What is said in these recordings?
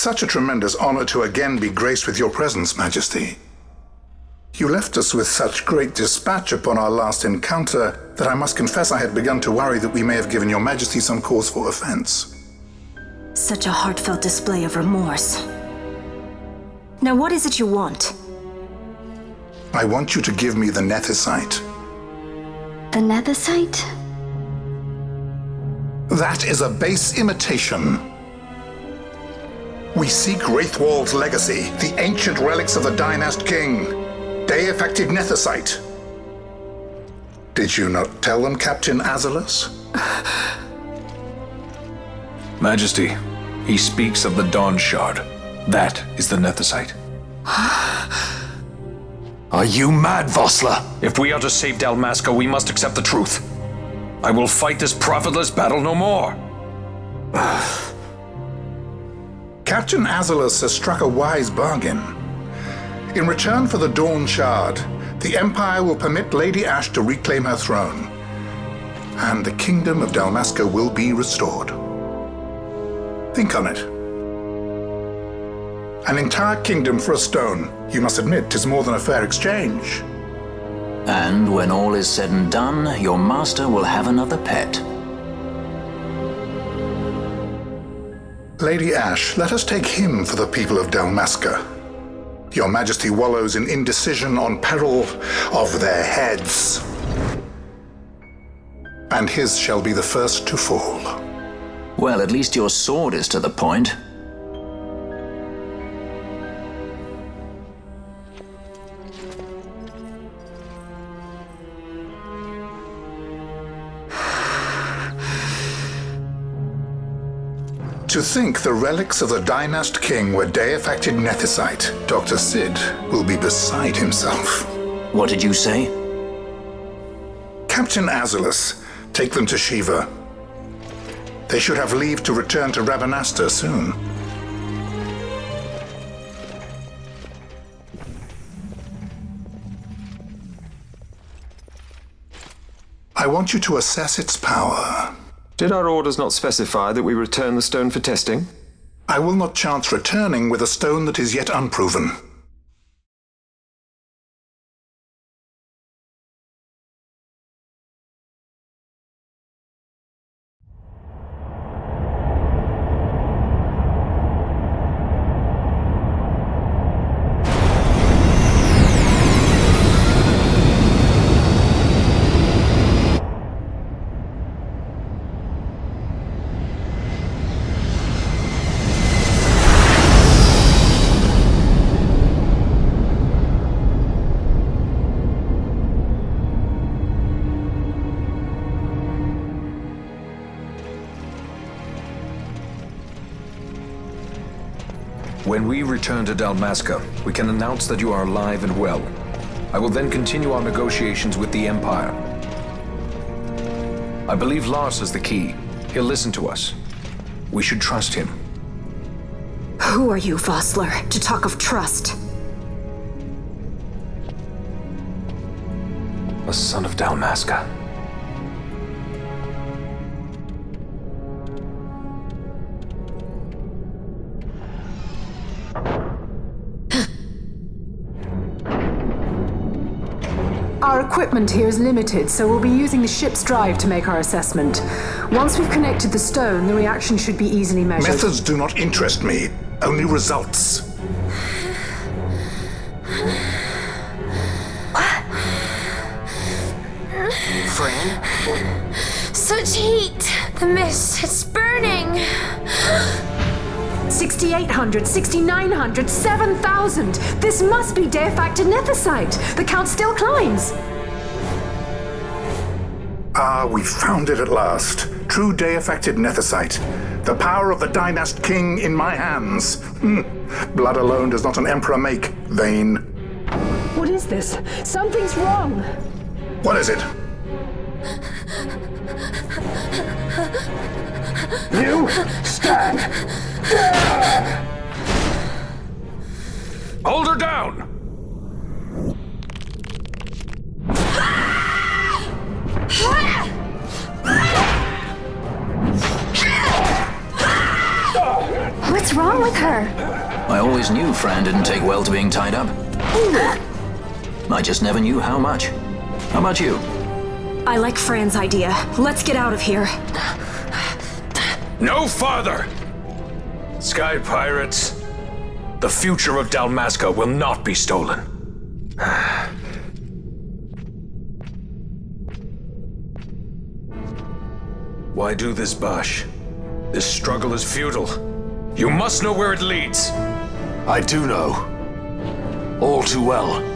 such a tremendous honor to again be graced with your presence, Majesty. You left us with such great dispatch upon our last encounter that I must confess I had begun to worry that we may have given your Majesty some cause for offense. Such a heartfelt display of remorse. Now what is it you want? I want you to give me the Nethicite. The Nethicite? That is a base imitation. We seek Wraithwald's legacy, the ancient relics of the Dynast King. Day-affected Nethicite. Did you not tell them, Captain Azalus? Majesty, he speaks of the Dawn Shard. That is the Nethicite. Are you mad, Vossler? If we are to save Dalmasca, we must accept the truth. I will fight this profitless battle no more. Captain Azalus has struck a wise bargain. In return for the Dawn Shard, the Empire will permit Lady Ashe to reclaim her throne, and the Kingdom of Dalmasca will be restored. Think on it. An entire kingdom for a stone, you must admit, is more than a fair exchange. And when all is said and done, your master will have another pet. Lady Ashe, let us take him for the people of Dalmasca. Your Majesty wallows in indecision on peril of their heads. And his shall be the first to fall. Well, at least your sword is to the point. To think the relics of the Dynast King were day-affected Nethicite, Dr. Sid will be beside himself. What did you say? Captain Azalus, take them to Shiva. They should have leave to return to Rabanastre soon. I want you to assess its power. Did our orders not specify that we return the stone for testing? I will not chance returning with a stone that is yet unproven. When we return to Dalmasca, we can announce that you are alive and well. I will then continue our negotiations with the Empire. I believe Lars has the key. He'll listen to us. We should trust him. Who are you, Vossler, to talk of trust? A son of Dalmasca. Our equipment here is limited, so we'll be using the ship's drive to make our assessment. Once we've connected the stone, the reaction should be easily measured. Methods do not interest me, only results. Friend? Such heat! The mist, it's burning! 6,800, 6,900, 7,000! This must be day-affected Nethicite! The count still climbs! Ah, we found it at last. True day-affected Nethicite. The power of the Dynast King in my hands. Blood alone does not an emperor make, vain. What is this? Something's wrong! What is it? You stand! Hold her down! What's wrong with her? always knew Fran didn't take well to being tied up. I just never knew how much. How about you? I like Fran's idea. Let's get out of here. No farther! Sky Pirates, the future of Dalmasca will not be stolen. Why do this, Bash? This struggle is futile. You must know where it leads. I do know. All too well.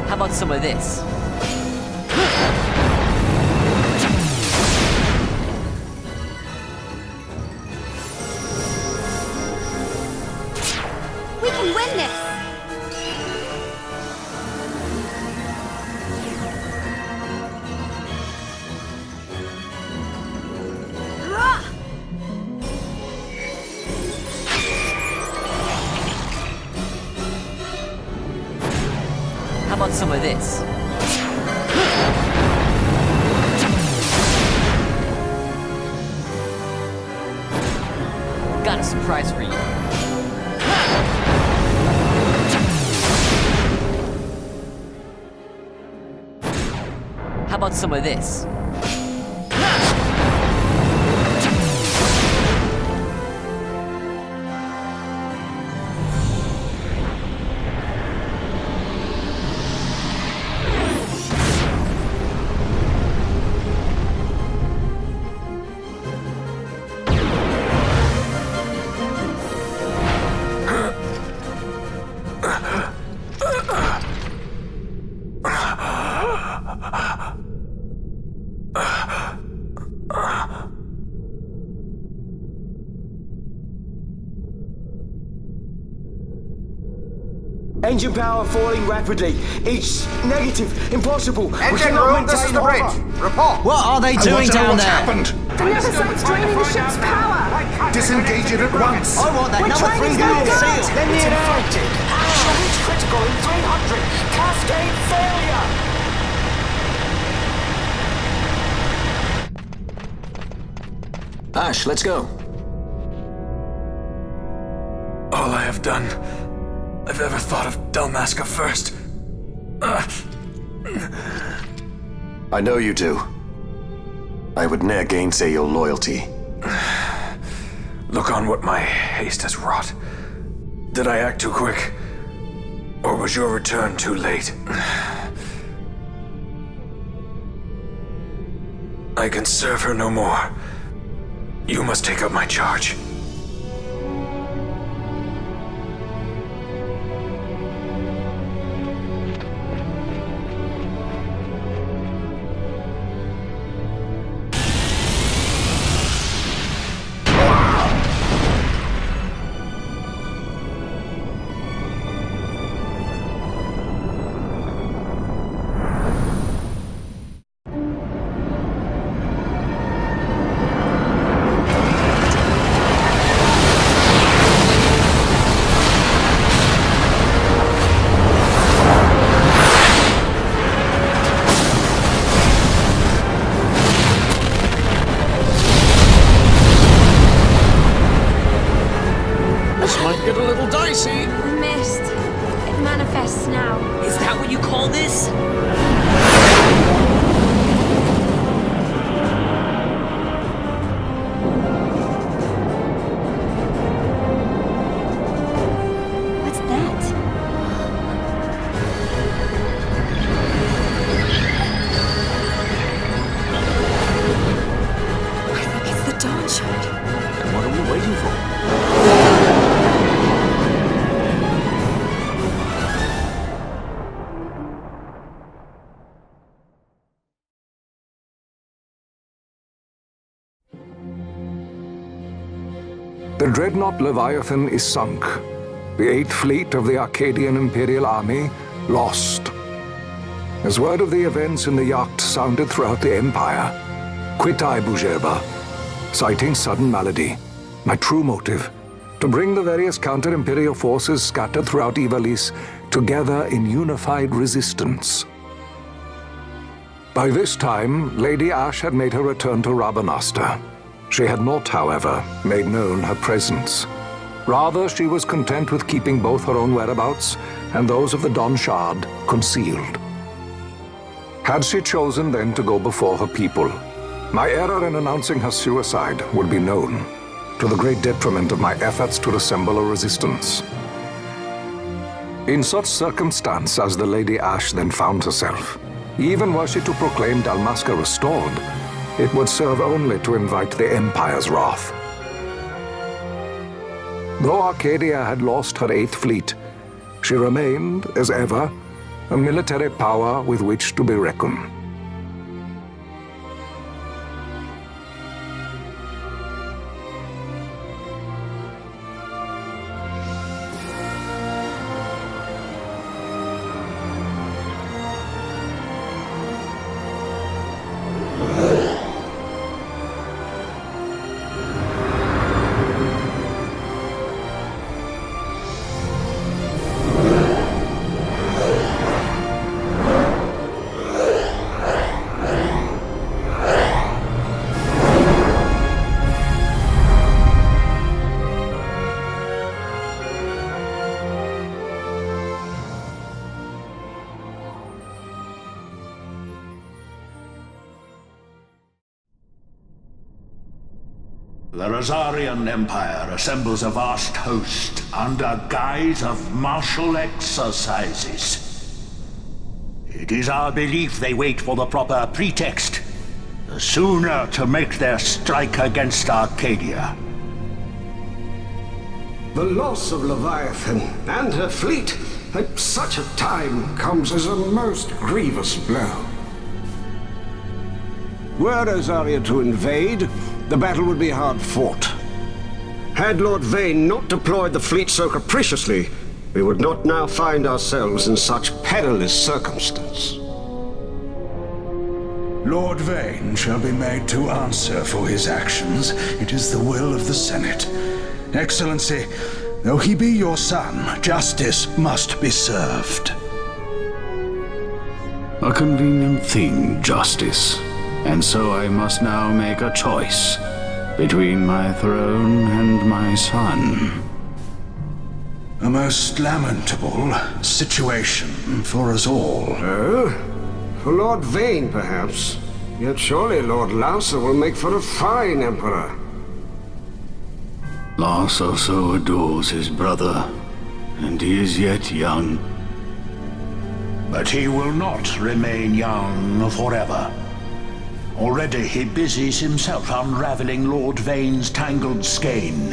How about some of this? We can win this! How about some of this? Got a surprise for you. How about some of this? Engine power falling rapidly. It's negative. Impossible. Engine room, this is the bridge. Report. What are they doing down What's there? happened? The Neversite's draining the ship's power! Disengage it at once. I want that We're number trying 3 to unit go seal. Let me know. Shall reach critical in 300. Cascade failure. Ash, let's go. All I have done, I've ever thought of Dalmasca first. I know you do. I would ne'er gainsay your loyalty. Look on what my haste has wrought. Did I act too quick? Or was your return too late? I can serve her no more. You must take up my charge. The dreadnought Leviathan is sunk. The 8th Fleet of the Arcadian Imperial Army lost. As word of the events in the yacht sounded throughout the Empire, quit I Bujerba, citing sudden malady. My true motive, to bring the various counter-imperial forces scattered throughout Ivalice together in unified resistance. By this time, Lady Ash had made her return to Rabanastre. She had not, however, made known her presence. Rather, she was content with keeping both her own whereabouts and those of the Don Shard concealed. Had she chosen then to go before her people, my error in announcing her suicide would be known, to the great detriment of my efforts to assemble a resistance. In such circumstance as the Lady Ash then found herself, even were she to proclaim Dalmasca restored, it would serve only to invite the Empire's wrath. Though Arcadia had lost her 8th Fleet, she remained, as ever, a military power with which to be reckoned. The Rosarian Empire assembles a vast host under guise of martial exercises. It is our belief they wait for the proper pretext, the sooner to make their strike against Arcadia. The loss of Leviathan and her fleet at such a time comes as a most grievous blow. Were Rosaria to invade, the battle would be hard fought. Had Lord Vane not deployed the fleet so capriciously, we would not now find ourselves in such perilous circumstance. Lord Vane shall be made to answer for his actions. It is the will of the Senate. Excellency, though he be your son, justice must be served. A convenient thing, justice. And so I must now make a choice between my throne and my son. A most lamentable situation for us all. Oh? For Lord Vane, perhaps. Yet surely Lord Lauser will make for a fine emperor. Lauser so adores his brother, and he is yet young. But he will not remain young forever. Already he busies himself unraveling Lord Vane's tangled skein.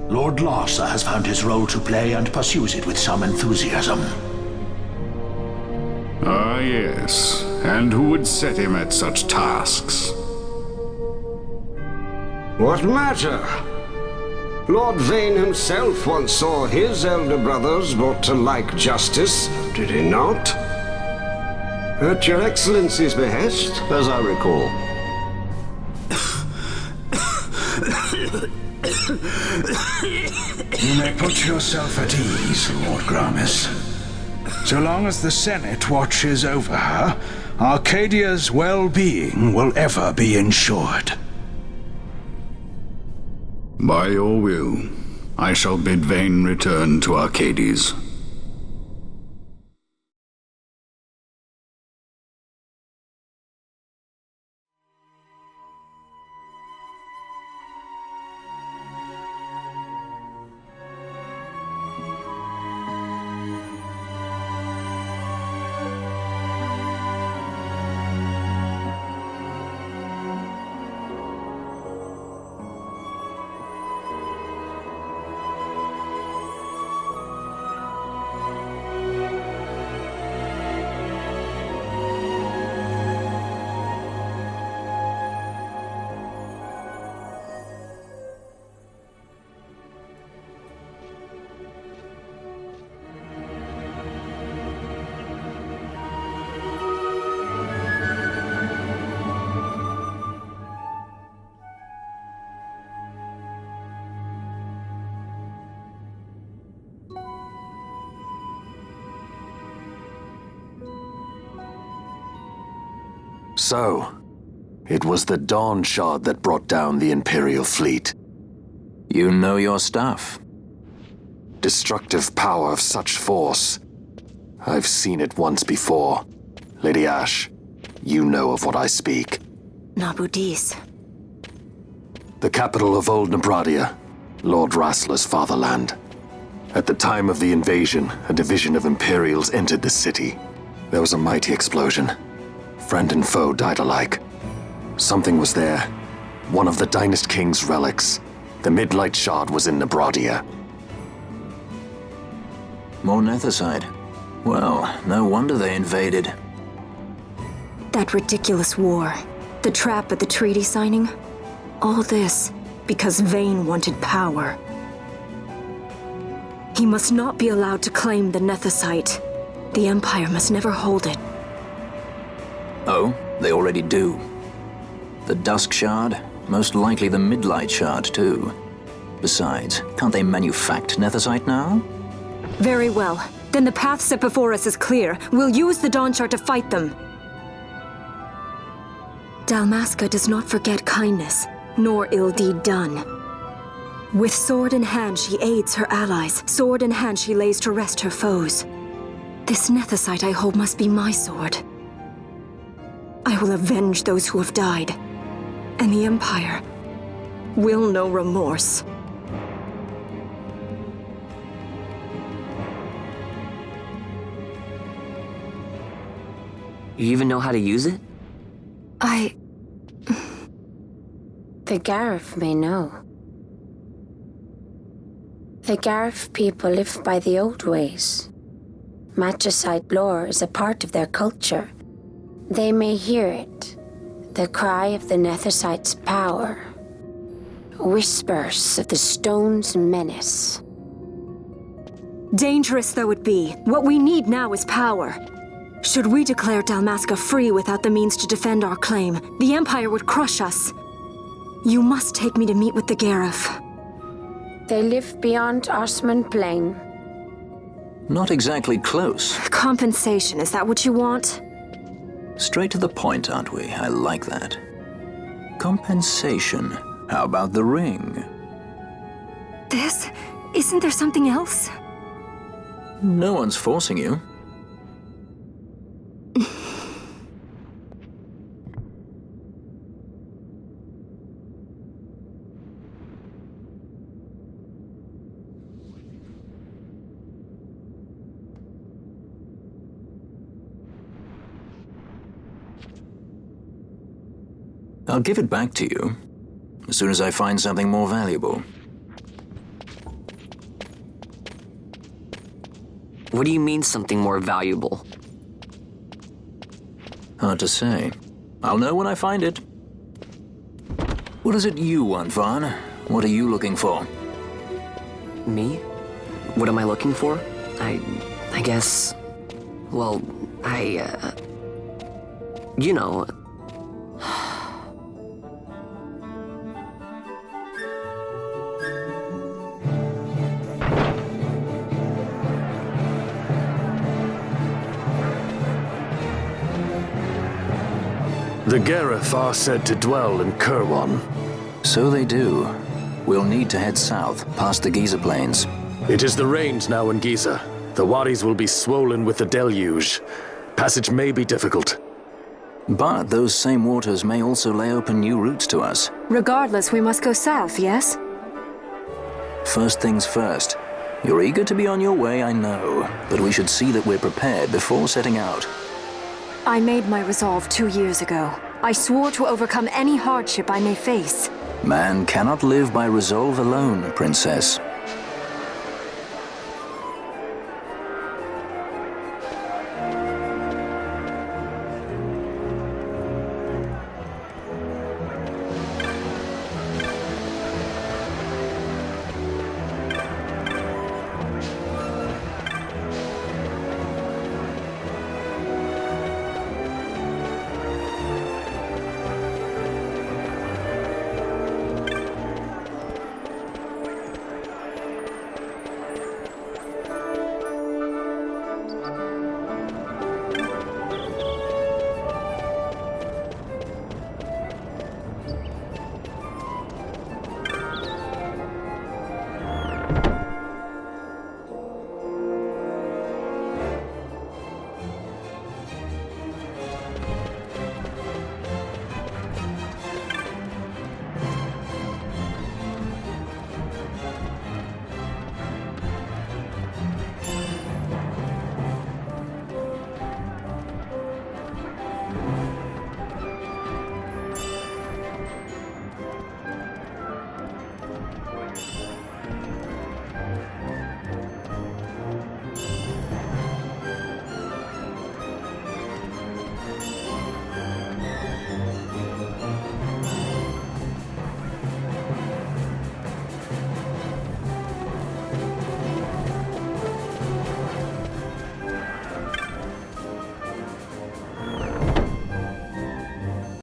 Lord Larsa has found his role to play and pursues it with some enthusiasm. Ah, yes. And who would set him at such tasks? What matter? Lord Vane himself once saw his elder brothers brought to like justice, did he not? At your Excellency's behest, as I recall. You may put yourself at ease, Lord Gramis. So long as the Senate watches over her, Arcadia's well-being will ever be ensured. By your will, I shall bid Vane return to Arcades. So, it was the Dawn Shard that brought down the Imperial fleet. You know your stuff. Destructive power of such force. I've seen it once before. Lady Ash, you know of what I speak. Nabudis. The capital of Old Nebradia, Lord Rassler's fatherland. At the time of the invasion, a division of Imperials entered the city. There was a mighty explosion. Friend and foe died alike. Something was there. One of the Dynast King's relics. The Midlight Shard was in Nebradia. More Nethicite. Well, no wonder they invaded. That ridiculous war. The trap at the treaty signing. All this because Vayne wanted power. He must not be allowed to claim the Nethicite. The Empire must never hold it. Oh, they already do. The Dusk Shard, most likely the Midlight Shard too. Besides, can't they manufacture Nethicite now? Very well. Then the path set before us is clear. We'll use the Dawn Shard to fight them. Dalmasca does not forget kindness, nor ill deed done. With sword in hand, she aids her allies. Sword in hand, she lays to rest her foes. This Nethicite I hold must be my sword. I will avenge those who have died. And the Empire will know remorse. You even know how to use it? The Garif may know. The Garif people live by the old ways. Matricide lore is a part of their culture. They may hear it, the cry of the Nethicite's power. Whispers of the stone's menace. Dangerous though it be, what we need now is power. Should we declare Dalmasca free without the means to defend our claim, the Empire would crush us. You must take me to meet with the Garif. They live beyond Osman Plain. Not exactly close. Compensation, is that what you want? Straight to the point, aren't we? I like that. Compensation. How about the ring? This? Isn't there something else? No one's forcing you. I'll give it back to you as soon as I find something more valuable. What do you mean something more valuable? Hard to say. I'll know when I find it. What is it you want, Vaughn? What are you looking for? Me? What am I looking for? I guess... Well, you know... The Garif are said to dwell in Kirwan. So they do. We'll need to head south, past the Giza Plains. It is the rains now in Giza. The wadis will be swollen with the deluge. Passage may be difficult. But those same waters may also lay open new routes to us. Regardless, we must go south, yes? First things first. You're eager to be on your way, I know. But we should see that we're prepared before setting out. I made my resolve 2 years ago. I swore to overcome any hardship I may face. Man cannot live by resolve alone, Princess.